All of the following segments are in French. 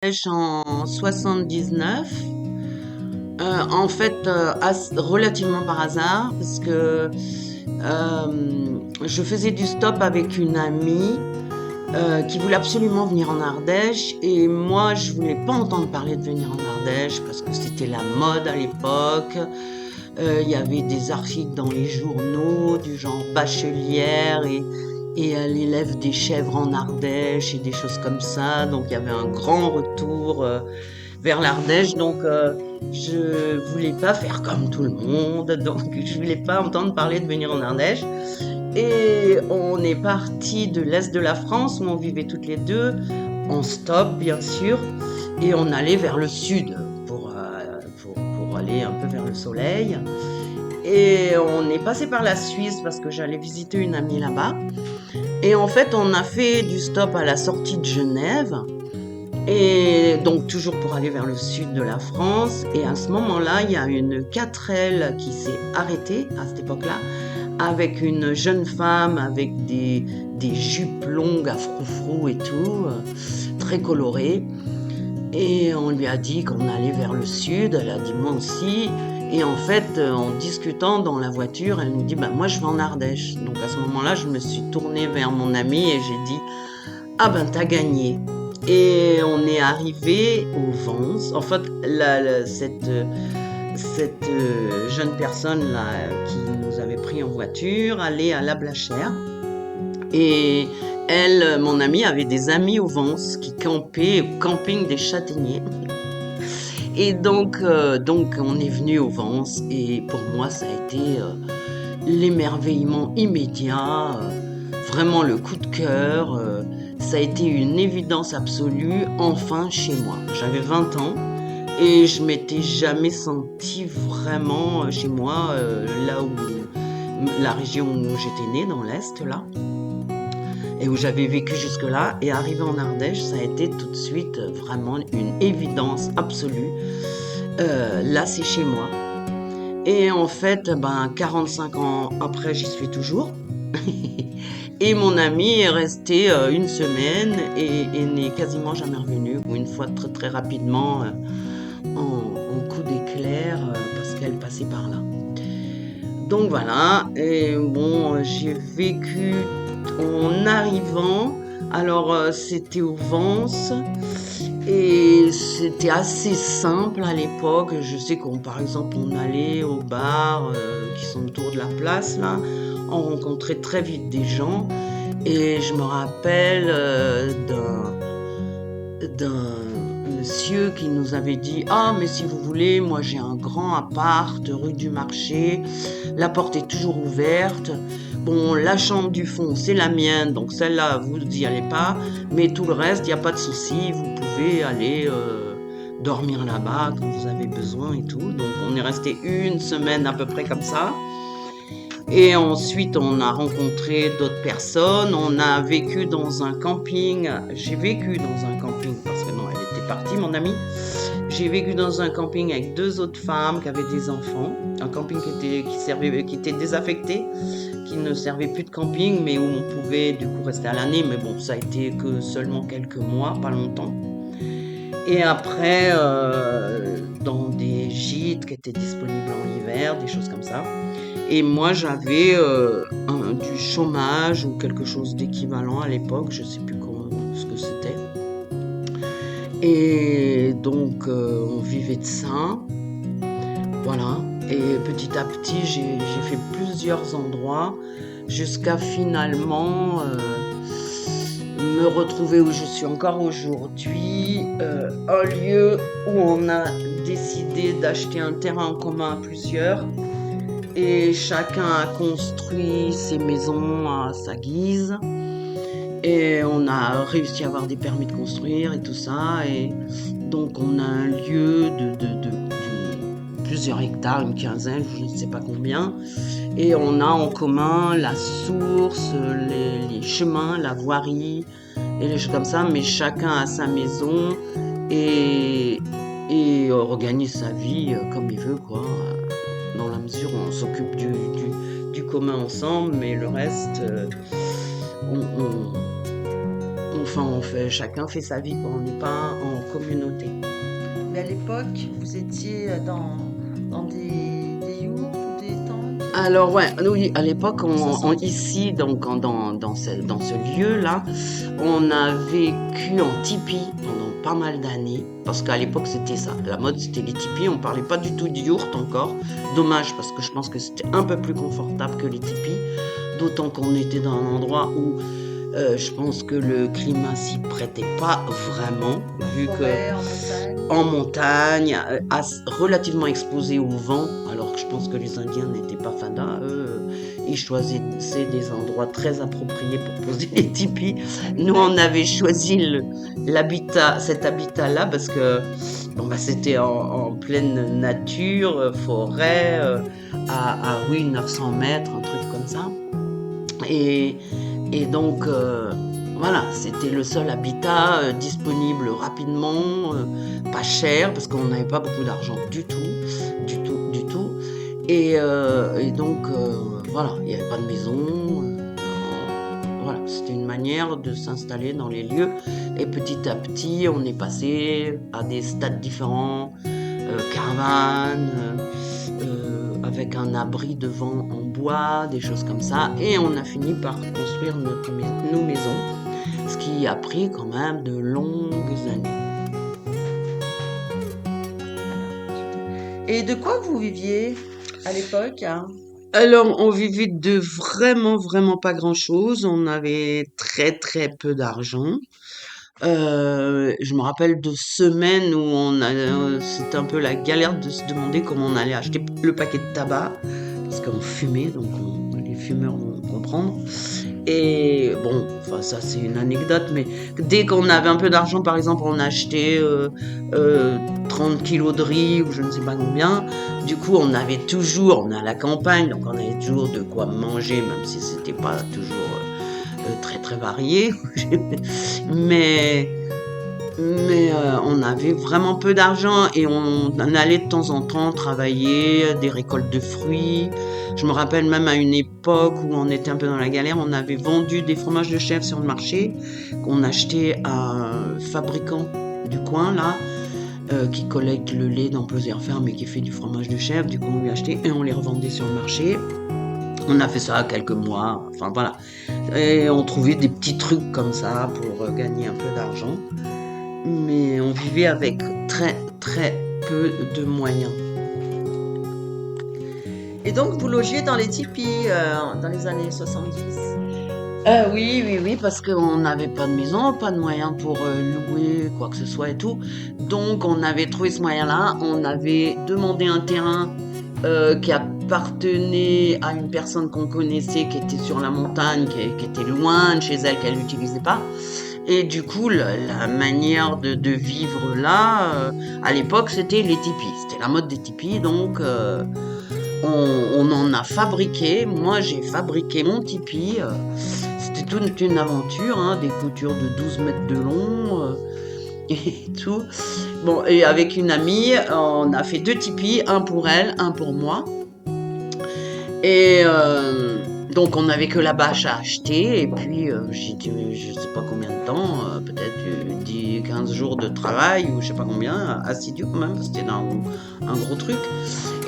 En 79, en fait, relativement par hasard, parce que je faisais du stop avec une amie qui voulait absolument venir en Ardèche, et moi je voulais pas entendre parler de venir en Ardèche parce que c'était la mode à l'époque. Il y avait des articles dans les journaux du genre bachelière et elle élève des chèvres en Ardèche et des choses comme ça. Donc il y avait un grand retour vers l'Ardèche. Donc je voulais pas faire comme tout le monde. Donc je voulais pas entendre parler de venir en Ardèche. Et on est parti de l'est de la France où on vivait toutes les deux, en stop bien sûr, et on allait vers le sud pour aller un peu vers le soleil. Et on est passé par la Suisse parce que j'allais visiter une amie là-bas. Et en fait, on a fait du stop à la sortie de Genève. Et donc, toujours pour aller vers le sud de la France. Et à ce moment-là, il y a une 4L qui s'est arrêtée à cette époque-là, avec une jeune femme avec des jupes longues à froufrou et tout, très colorées. Et on lui a dit qu'on allait vers le sud. Elle a dit moi aussi. Et en fait, en discutant dans la voiture, elle nous dit bah, moi je vais en Ardèche. Donc à ce moment-là, je me suis tournée vers mon amie et j'ai dit ah ben t'as gagné. Et on est arrivé au Vence. En fait, cette jeune personne là qui nous avait pris en voiture allait à La Blachère. Et elle, mon amie, avait des amis au Vence qui campaient au camping des Châtaigniers. Et donc on est venu au Vence et pour moi ça a été l'émerveillement immédiat, vraiment le coup de cœur. Ça a été une évidence absolue, enfin chez moi. J'avais 20 ans et je m'étais jamais sentie vraiment chez moi, là où la région où j'étais née, dans l'Est là et où j'avais vécu jusque-là. Et arrivé en Ardèche, ça a été tout de suite vraiment une évidence absolue. Là, c'est chez moi. Et en fait, ben, 45 ans après, j'y suis toujours. Et mon ami est resté une semaine et n'est quasiment jamais revenu, ou une fois très très rapidement en coup d'éclair parce qu'elle passait par là. Donc voilà, et bon, j'ai vécu en arrivant. Alors c'était au Vence et c'était assez simple à l'époque. Je sais qu'on, par exemple, on allait aux bars qui sont autour de la place là. On rencontrait très vite des gens et je me rappelle d'un monsieur qui nous avait dit ah mais si vous voulez moi j'ai un grand appart rue du Marché, la porte est toujours ouverte, bon la chambre du fond c'est la mienne donc celle-là vous n'y allez pas, mais tout le reste il n'y a pas de souci, vous pouvez aller dormir là-bas quand vous avez besoin et tout. Donc on est resté une semaine à peu près comme ça. Et ensuite, on a rencontré d'autres personnes. On a vécu dans un camping. J'ai vécu dans un camping parce que non, elle était partie, mon amie. J'ai vécu dans un camping avec deux autres femmes qui avaient des enfants. Un camping qui était désaffecté, qui ne servait plus de camping, mais où on pouvait du coup rester à l'année. Mais bon, ça a été que seulement quelques mois, pas longtemps. Et après, dans des gîtes qui étaient disponibles en hiver, des choses comme ça. Et moi, j'avais du chômage ou quelque chose d'équivalent à l'époque, je ne sais plus ce que c'était. Et donc, on vivait de ça. Voilà. Et petit à petit, j'ai fait plusieurs endroits jusqu'à finalement me retrouver où je suis encore aujourd'hui, un lieu où on a décidé d'acheter un terrain en commun à plusieurs. Et chacun a construit ses maisons à sa guise. Et on a réussi à avoir des permis de construire et tout ça. Et donc on a un lieu de plusieurs hectares, une quinzaine, je ne sais pas combien. Et on a en commun la source, les chemins, la voirie et les choses comme ça. Mais chacun a sa maison et organise sa vie comme il veut, quoi. Dans la mesure où on s'occupe du commun ensemble, mais le reste, on Enfin, chacun fait sa vie, quoi. On n'est pas en communauté. Mais à l'époque, vous étiez dans des yurts ou des tentes? Alors ouais, oui, à l'époque, Ça sent. ici, donc dans ce lieu-là, on a vécu en tipi pendant pas mal d'années, parce qu'à l'époque c'était ça, la mode c'était les tipis, on parlait pas du tout de yourte encore. Dommage, parce que je pense que c'était un peu plus confortable que les tipis, d'autant qu'on était dans un endroit où je pense que le climat s'y prêtait pas vraiment, En vu que forêt, en montagne? en montagne, relativement exposé au vent, alors que je pense que les Indiens n'étaient pas fadas. Eux, ils choisissaient des endroits très appropriés pour poser les tipis. Nous, on avait choisi cet habitat-là parce que bon, bah, c'était en pleine nature, forêt, oui, 900 mètres, un truc comme ça. Et, et donc, voilà, c'était le seul habitat disponible rapidement, pas cher, parce qu'on n'avait pas beaucoup d'argent du tout, du tout, du tout. Et donc, voilà, il n'y avait pas de maison. Voilà, c'était une manière de s'installer dans les lieux. Et petit à petit, on est passé à des stades différents, caravanes, avec un abri devant en bois, des choses comme ça. Et on a fini par construire nos maisons, ce qui a pris quand même de longues années. Et de quoi vous viviez à l'époque, hein? Alors, on vivait de vraiment, vraiment pas grand-chose. On avait très, très peu d'argent. Je me rappelle de semaines où c'était un peu la galère de se demander comment on allait acheter le paquet de tabac, parce qu'on fumait, donc les fumeurs vont comprendre. Et bon, enfin ça c'est une anecdote, mais dès qu'on avait un peu d'argent, par exemple, on achetait 30 kilos de riz ou je ne sais pas combien. Du coup, on est à la campagne, donc on avait toujours de quoi manger, même si c'était pas toujours très très varié. mais on avait vraiment peu d'argent et on allait de temps en temps travailler des récoltes de fruits. Je me rappelle même à une époque où on était un peu dans la galère, on avait vendu des fromages de chèvre sur le marché qu'on achetait à un fabricant du coin là, qui collecte le lait dans plusieurs fermes et qui fait du fromage de chèvre. Du coup, on lui achetait et on les revendait sur le marché. On a fait ça quelques mois, enfin voilà. Et on trouvait des petits trucs comme ça pour gagner un peu d'argent. Mais on vivait avec très très peu de moyens. Et donc, vous logiez dans les tipis dans les années 70. Oui, oui, oui, parce qu'on n'avait pas de maison, pas de moyens pour louer quoi que ce soit et tout. Donc on avait trouvé ce moyen-là. On avait demandé un terrain qui appartenait à une personne qu'on connaissait, qui était sur la montagne, qui était loin de chez elle, qu'elle n'utilisait pas. Et du coup, la manière de vivre là, à l'époque, c'était les tipis. C'était la mode des tipis, donc on en a fabriqué. Moi, j'ai fabriqué mon tipi. C'était toute une aventure, hein, des coutures de 12 mètres de long et tout. Bon, et avec une amie, on a fait 2 tipis, un pour elle, un pour moi. Et donc on n'avait que la bâche à acheter et puis j'ai dû, je sais pas combien de temps, peut-être 10, 15 jours de travail ou je sais pas combien, assidu quand même, parce que c'était un gros truc.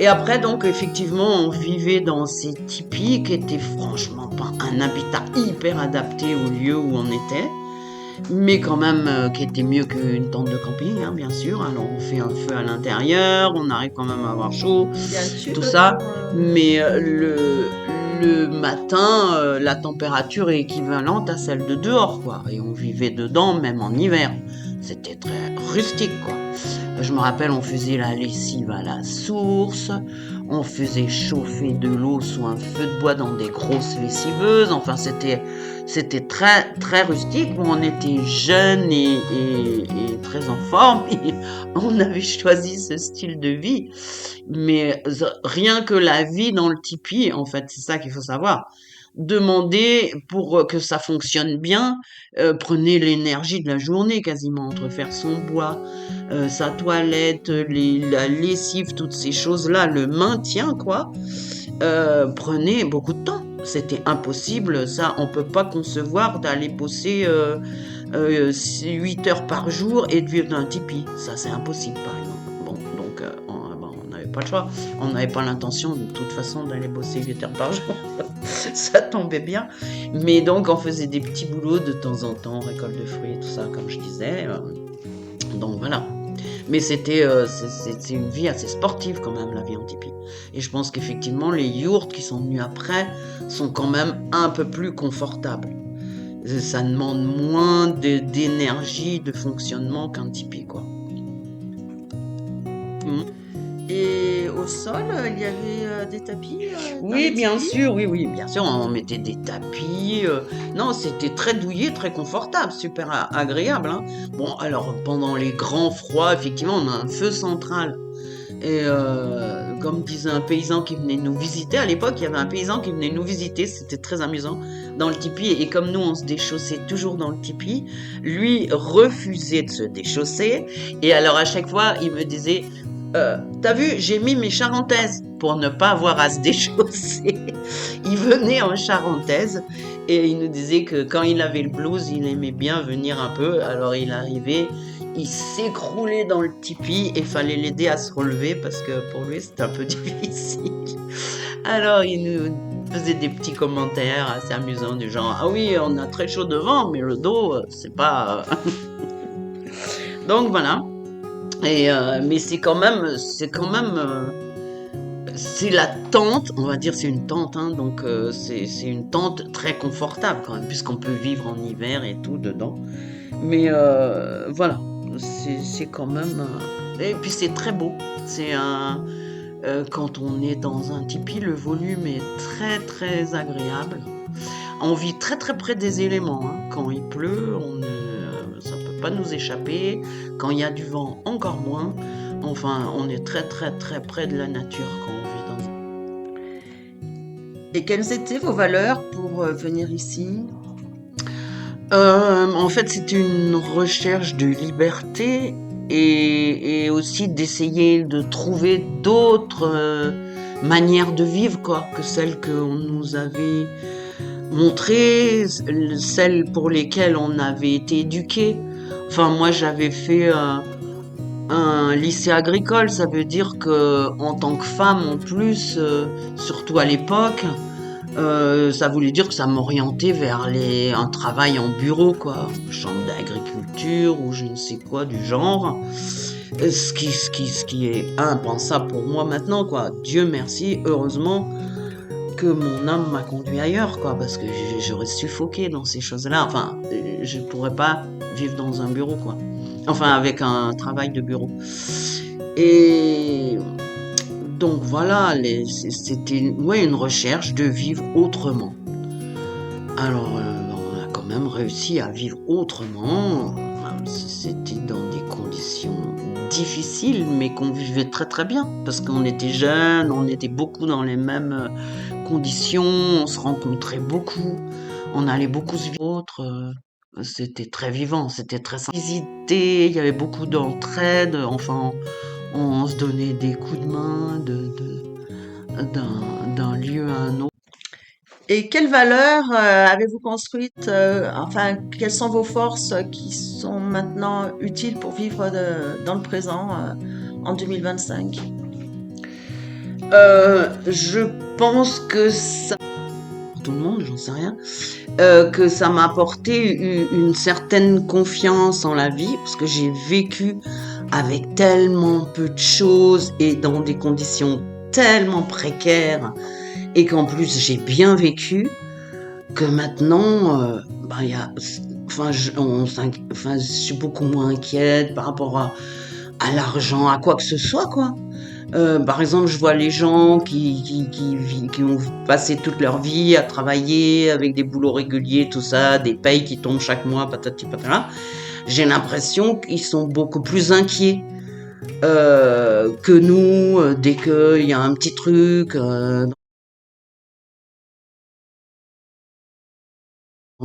Et après donc effectivement on vivait dans ces tipis qui étaient franchement pas un habitat hyper adapté au lieu où on était, mais quand même qui était mieux qu'une tente de camping, hein, bien sûr. Alors on fait un feu à l'intérieur, on arrive quand même à avoir chaud, Il y a un tube tout ça, pour... mais le matin, la température est équivalente à celle de dehors, quoi. Et on vivait dedans, même en hiver. C'était très rustique, quoi. Je me rappelle, on faisait la lessive à la source, on faisait chauffer de l'eau sous un feu de bois dans des grosses lessiveuses. Enfin, c'était très, très rustique. On était jeunes et très en forme. Et on avait choisi ce style de vie. Mais rien que la vie dans le tipi, en fait, c'est ça qu'il faut savoir. Demander pour que ça fonctionne bien, prenez l'énergie de la journée quasiment entre faire son bois, sa toilette, la lessive, toutes ces choses-là, le maintien quoi, prenait beaucoup de temps. C'était impossible, ça, on peut pas concevoir d'aller bosser c'est 8 heures par jour et de vivre dans un tipi. Ça, c'est impossible, par exemple. Bon, donc, on n'avait pas le choix. On n'avait pas l'intention, de toute façon, d'aller bosser 8 heures par jour. Ça tombait bien. Mais donc, on faisait des petits boulots de temps en temps, récolte de fruits et tout ça, comme je disais. Donc, voilà. Mais c'est une vie assez sportive quand même, la vie en tipi. Et je pense qu'effectivement, les yurts qui sont venus après sont quand même un peu plus confortables. Ça demande moins d'énergie, de fonctionnement qu'un tipi, quoi. Mm. Et au sol, il y avait des tapis dans Oui, les bien tipis? sûr, oui, bien sûr, on mettait des tapis. Non, c'était très douillet, très confortable, super agréable, hein. Bon, alors, pendant les grands froids, effectivement, on a un feu central. Et comme disait un paysan qui venait nous visiter, à l'époque, il y avait un paysan qui venait nous visiter, c'était très amusant, dans le tipi. Et comme nous, on se déchaussait toujours dans le tipi, lui refusait de se déchausser. Et alors, à chaque fois, il me disait, t'as vu, j'ai mis mes charentaises pour ne pas avoir à se déchausser. Il venait en charentaise et il nous disait que quand il avait le blues, il aimait bien venir un peu. Alors, il arrivait, il s'écroulait dans le tipi et fallait l'aider à se relever parce que pour lui c'était un peu difficile. Alors il nous faisait des petits commentaires assez amusants du genre ah oui on a très chaud devant mais le dos c'est pas donc voilà et mais c'est la tente, on va dire c'est une tente, hein, donc c'est une tente très confortable quand même, puisqu'on peut vivre en hiver et tout dedans. Mais voilà, c'est quand même. Et puis c'est très beau. C'est un. Quand on est dans un tipi, le volume est très très agréable. On vit très très près des éléments, hein. Quand il pleut, ça peut pas nous échapper. Quand il y a du vent, encore moins. Enfin, on est très très très près de la nature quand on vit dans. Et quelles étaient vos valeurs pour venir ici? En fait, c'est une recherche de liberté et aussi d'essayer de trouver d'autres manières de vivre, quoi, que celles qu'on nous avait montrées, celles pour lesquelles on avait été éduqués. Enfin, moi, j'avais fait un lycée agricole, ça veut dire que en tant que femme, en plus, surtout à l'époque, ça voulait dire que ça m'orientait vers un travail en bureau, quoi, chambre d'agriculture ou je ne sais quoi du genre. Ce qui est impensable pour moi maintenant, quoi. Dieu merci, heureusement que mon âme m'a conduit ailleurs, quoi, parce que j'aurais suffoqué dans ces choses-là. Enfin, je pourrais pas vivre dans un bureau, quoi. Enfin, avec un travail de bureau. Et donc voilà, c'était ouais, une recherche de vivre autrement. Alors, on a quand même réussi à vivre autrement, même si c'était dans des conditions difficiles, mais qu'on vivait très très bien, parce qu'on était jeunes, on était beaucoup dans les mêmes conditions, on se rencontrait beaucoup, on allait beaucoup se vivre. C'était très vivant, c'était très simple. Visiter, il y avait beaucoup d'entraide, enfin, on se donnait des coups de main d'un lieu à un autre. Et quelles valeurs avez-vous construites? Enfin, quelles sont vos forces qui sont maintenant utiles pour vivre dans le présent en 2025? Je pense que ça, pour tout le monde, j'en sais rien, que ça m'a apporté une certaine confiance en la vie, parce que j'ai vécu avec tellement peu de choses et dans des conditions tellement précaires, et qu'en plus j'ai bien vécu, que maintenant, ben, enfin, enfin, je suis beaucoup moins inquiète par rapport à l'argent, à quoi que ce soit, quoi. Par exemple, je vois les gens qui ont passé toute leur vie à travailler avec des boulots réguliers, tout ça, des payes qui tombent chaque mois, patati patata. J'ai l'impression qu'ils sont beaucoup plus inquiets que nous dès qu'il y a un petit truc dans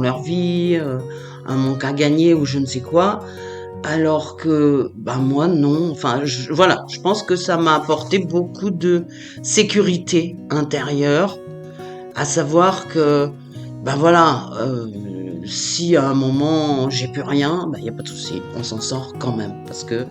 leur vie, un manque à gagner ou je ne sais quoi. Alors que, bah moi non. Enfin, voilà, je pense que ça m'a apporté beaucoup de sécurité intérieure, à savoir que, bah voilà, si à un moment j'ai plus rien, il n'y a pas de souci, on s'en sort quand même parce que